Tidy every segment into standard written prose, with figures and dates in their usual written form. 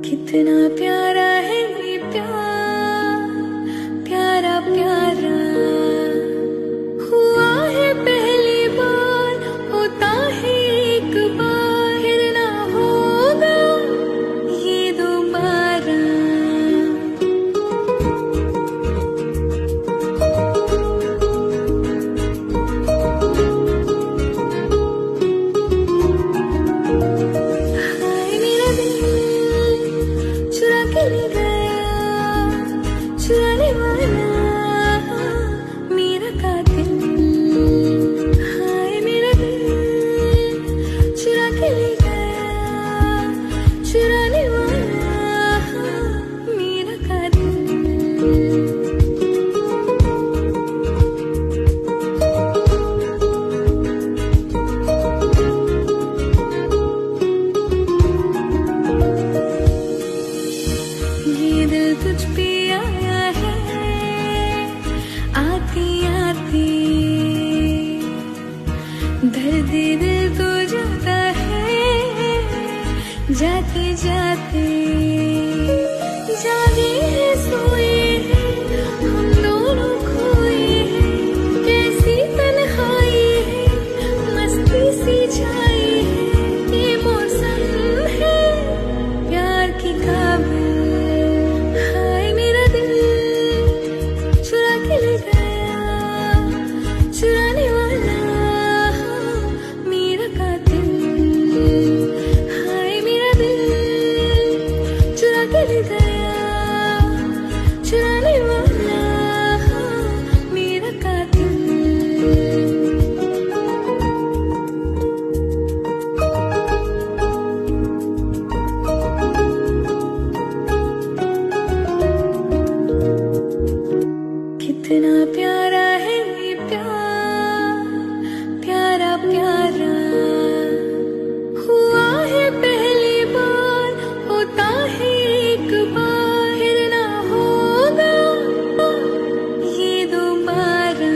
कितना प्यारा है ये प्यार, प्यारा प्यारा हुआ है पहली बार, होता है एक बार, फिर ना होगा ये दोबारा। हाय मेरा दिल चुरा के ले गया, चुराने वाला मेरा कातिल। हाय मेरा दिल चुरा के ले गया, चुराने वाला मेरा कातिल। ये दिल तुझ पे आया है आती आती, दर्द दिल तो जाता है जाते जाते। जागे हैं सोए हैं हम दोनों खोए हैं, कैसी तन्हाई है मस्ती सी छाई है। ये मौसम है प्यार की काबिल। हाय मेरा दिल चुरा के ले गया, चुराने वाला मेरा कातिल। हाय मेरा दिल चुरा के ले गया, चुराने वाला मेरा कातिल। कितना प्यारा है ये प्यार, प्यारा प्यारा हुआ है पहली बार, होता है एक बार, फिर ना होगा ये दोबारा।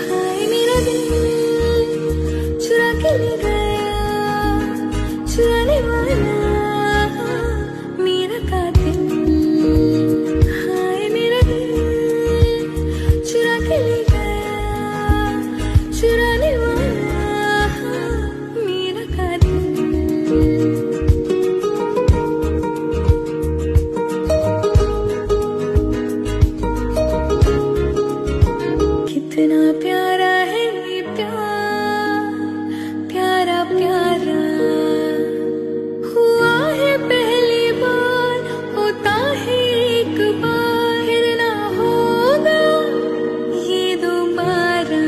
हाय मेरा दिल चुरा के ले गया, चुराने वाला मेरा कातिल। हाय मेरा दिल चुरा के ले गया, चुराने वाला मेरा कातिल। कितना प्यारा है ये प्यार, प्यारा प्यारा हुआ है पहली बार, होता है एक बार, फिर ना होगा ये दोबारा।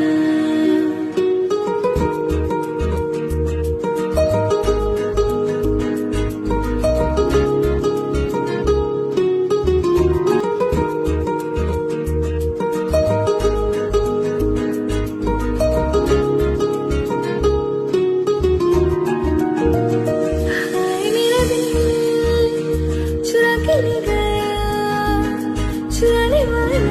हाय मेरा दिल चुरा के ले गया, चुराने वाला